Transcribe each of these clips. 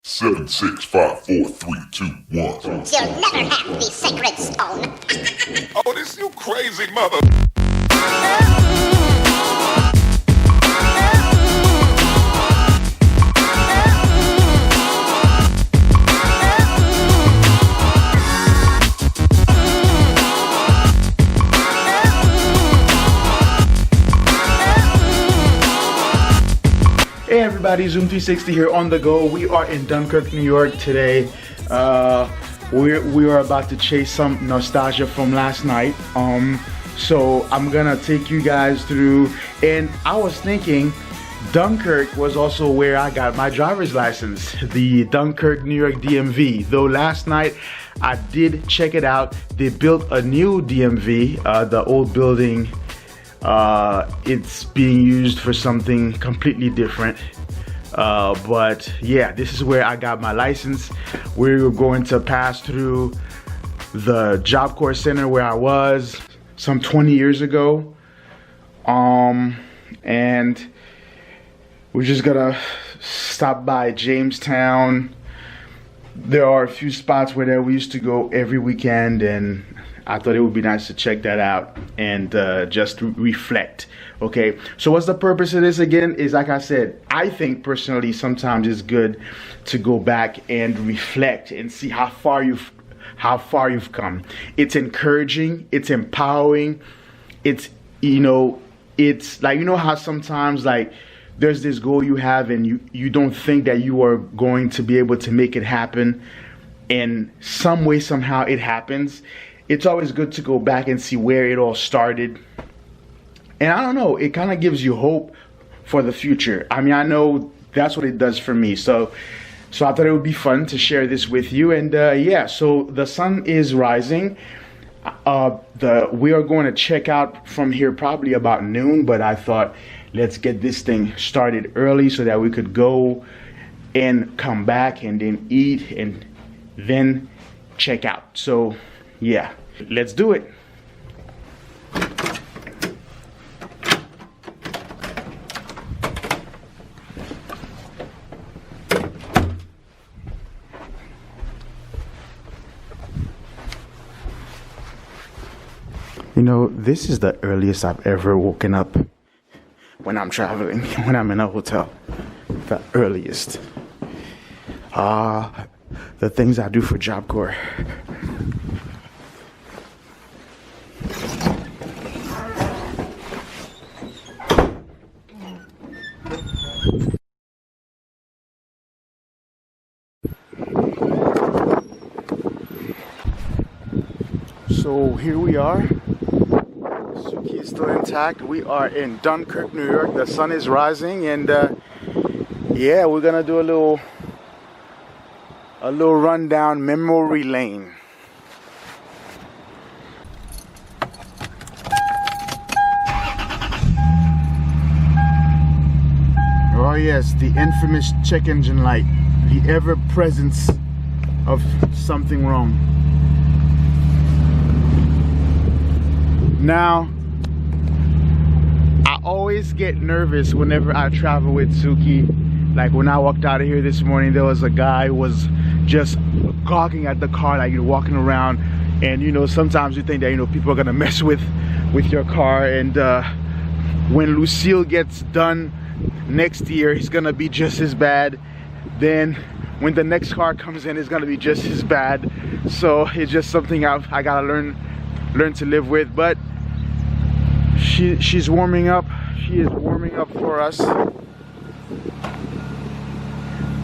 7, 6, 5, 4, 3, 2, 1. You'll never have the sacred stone. Oh, this you crazy mother. Hey everybody, Zoom360 here on the go. We are in Dunkirk, New York today. We are about to chase some nostalgia from last night. So I'm gonna take you guys through, and I was thinking Dunkirk was also where I got my driver's license, the Dunkirk, New York DMV. Though last night I did check it out. They built a new DMV, the old building. It's being used for something completely different, but yeah, this is where I got my license. We're going to pass through the Job Corps Center where I was some 20 years ago, and we're just gonna stop by Jamestown. There are a few spots where we used to go every weekend, and I thought it would be nice to check that out and just reflect. Okay, so what's the purpose of this again? Is like I said, I think personally sometimes it's good to go back and reflect and see how far you've come. It's encouraging, it's empowering, it's, you know, it's like, you know how sometimes like there's this goal you have and you don't think that you are going to be able to make it happen, and some way somehow it happens. It's always good to go back and see where it all started. And I don't know, it kind of gives you hope for the future. I mean, I know that's what it does for me. So I thought it would be fun to share this with you. And yeah, so the sun is rising. We are going to check out from here probably about noon, but I thought let's get this thing started early so that we could go and come back and then eat and then check out. So yeah, let's do it. You know, this is the earliest I've ever woken up when I'm traveling, when I'm in a hotel. The earliest. The things I do for Job Corps. So here we are. Suki is still intact. We are in Dunkirk, New York. The sun is rising, and yeah, we're gonna do a little rundown memory lane. Oh yes, the infamous check engine light, the ever presence of something wrong. Now, I always get nervous whenever I travel with Suki. Like when I walked out of here this morning, there was a guy who was just gawking at the car, like you're walking around, and you know, sometimes you think that, you know, people are gonna mess with your car, and when Lucille gets done next year, he's gonna be just as bad. Then when the next car comes in, it's gonna be just as bad. So it's just something I gotta learn to live with. But she's warming up. She is warming up for us,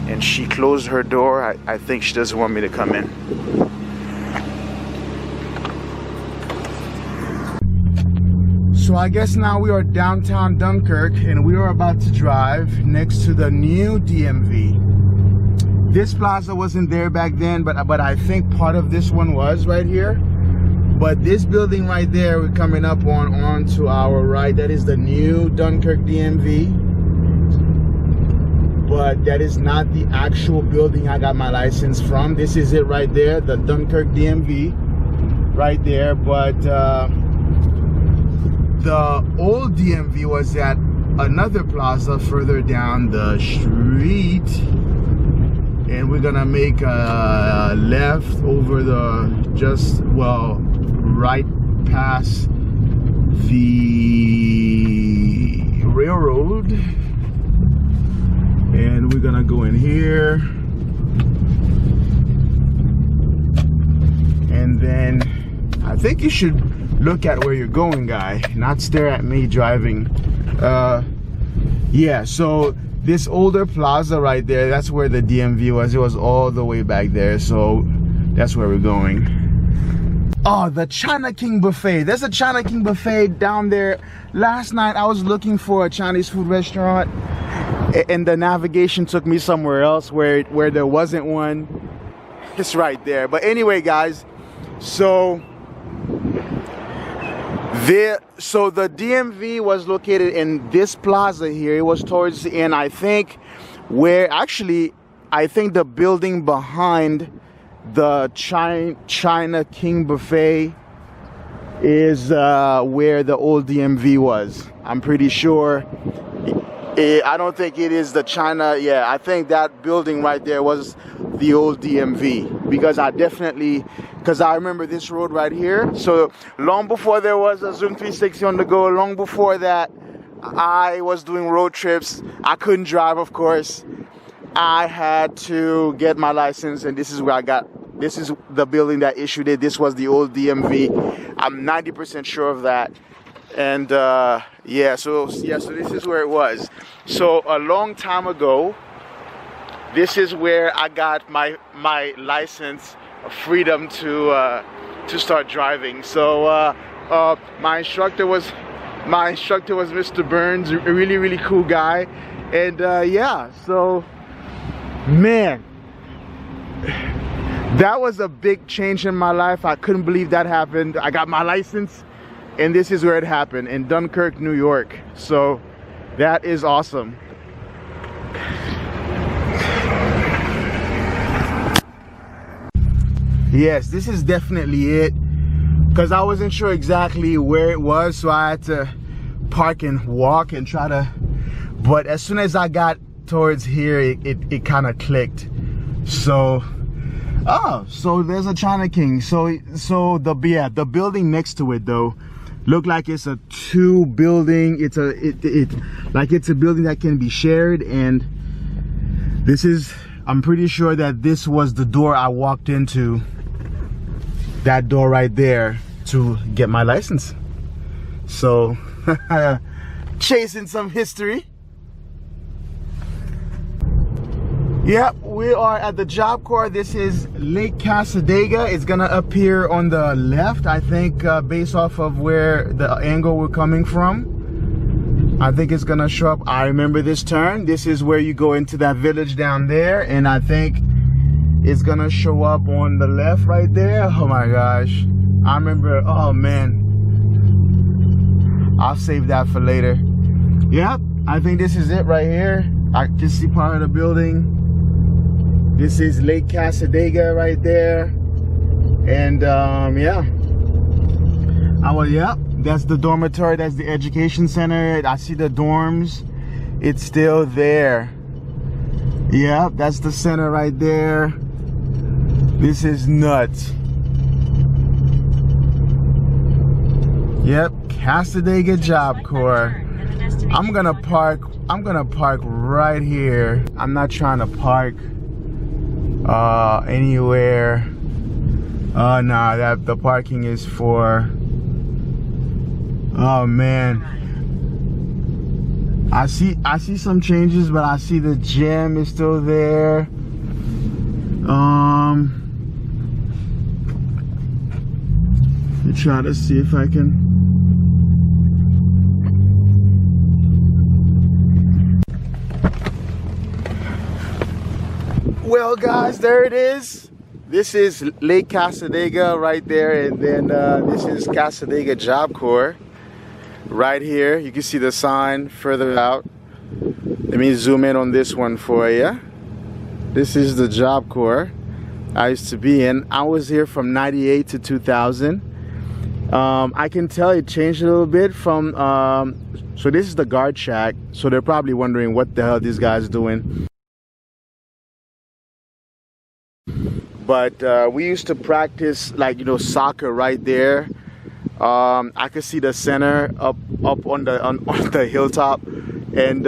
and she closed her door. I think she doesn't want me to come in. So I guess now we are downtown Dunkirk, and we are about to drive next to the new DMV. This plaza wasn't there back then, but I think part of this one was right here. But this building right there, we're coming up on to our right, that is the new Dunkirk DMV. But that is not the actual building I got my license from. This is it right there, the Dunkirk DMV right there. But the old DMV was at another plaza further down the street. and we're gonna make a left over the right past the railroad, and we're gonna go in here, and then I think you should look at where you're going, guy, not stare at me driving. Yeah, so this older plaza right there, that's where the DMV was. It was all the way back there, so that's where we're going. Oh, the China King buffet. There's a China King buffet down there. Last night I was looking for a Chinese food restaurant, and the navigation took me somewhere else where there wasn't one. It's right there. But anyway, guys, so the DMV was located in this plaza here. It was towards the end, I think, I think the building behind the China King buffet is where the old DMV was. I'm pretty sure. I don't think it is the China. Yeah, I think that building right there was the old DMV, because I remember this road right here. So long before there was a Zoom 360 on the go, long before that, I was doing road trips. I couldn't drive, of course. I had to get my license, and this is where this is the building that issued it. This was the old DMV. I'm 90% sure of that. And yeah, so this is where it was. So a long time ago, this is where I got my license, freedom to start driving. So my instructor was Mr. Burns, a really cool guy. And yeah, so man, that was a big change in my life. I couldn't believe that happened. I got my license, and this is where it happened, in Dunkirk, New York. So that is awesome. Yes, this is definitely it, because I wasn't sure exactly where it was, so I had to park and walk and try to, but as soon as I got towards here, it kind of clicked. So so there's a China King. So the building next to it though look like it's a two building. It's a building that can be shared, and this is, I'm pretty sure that this was the door I walked into, that door right there, to get my license. So chasing some history. Yep, we are at the Job Corps. This is Lake Cassadaga. It's gonna appear on the left, I think, based off of where the angle we're coming from. I think it's gonna show up. I remember this turn. This is where you go into that village down there, and I think it's gonna show up on the left right there. Oh my gosh, I remember. Oh man, I'll save that for later. Yep, I think this is it right here. I can see part of the building. This is Lake Cassadaga right there, and yeah. Yep, that's the dormitory. That's the education center. I see the dorms. It's still there. Yep, that's the center right there. This is nuts. Yep, Cassadaga Job Corps. I'm gonna park right here. I'm not trying to park anywhere. Nah, that the parking is for, oh man, I see some changes, but I see the gym is still there. Let me try to see if I can. Well guys, there it is. This is Lake Cassadaga right there, and then this is Cassadaga Job Corps right here. You can see the sign further out. Let me zoom in on this one for you. This is the Job Corps I used to be in. I was here from 98 to 2000. I can tell it changed a little bit from, so this is the guard shack. So they're probably wondering what the hell these guys doing. But we used to practice, like, you know, soccer right there. I could see the center up on the hilltop, and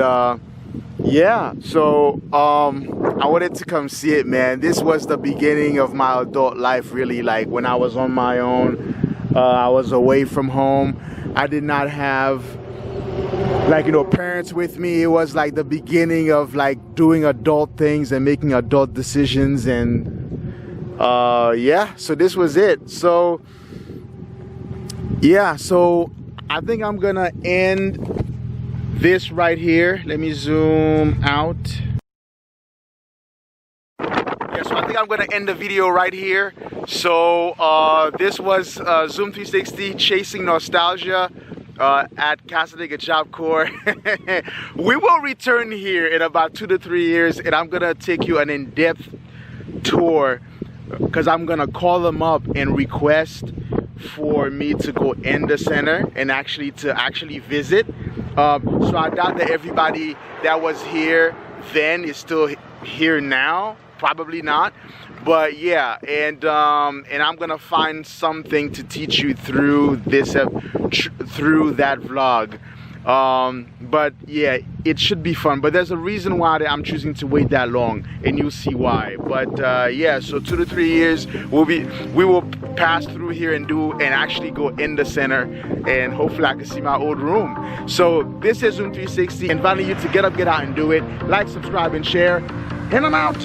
yeah, so I wanted to come see it, man. This was the beginning of my adult life, really. Like, when I was on my own, I was away from home. I did not have, like, you know, parents with me. It was like the beginning of like doing adult things and making adult decisions, and yeah, so this was it. So yeah, so I think I'm gonna end this right here. Let me zoom out. Yeah, so I think I'm gonna end the video right here. So this was Zoom 360 Chasing Nostalgia at Cassadaga Job Corps. We will return here in about 2 to 3 years, and I'm gonna take you an in-depth tour, because I'm gonna call them up and request for me to go in the center and actually visit. So I doubt that everybody that was here then is still here now. Probably not. But yeah, and I'm gonna find something to teach you through this through that vlog. But yeah, it should be fun. But there's a reason why I'm choosing to wait that long, and you'll see why. But yeah, so 2 to 3 years we will pass through here and actually go in the center, and hopefully I can see my old room. So this is Zoom 360, inviting you to get up, get out, and do it. Like, subscribe, and share. And I'm out.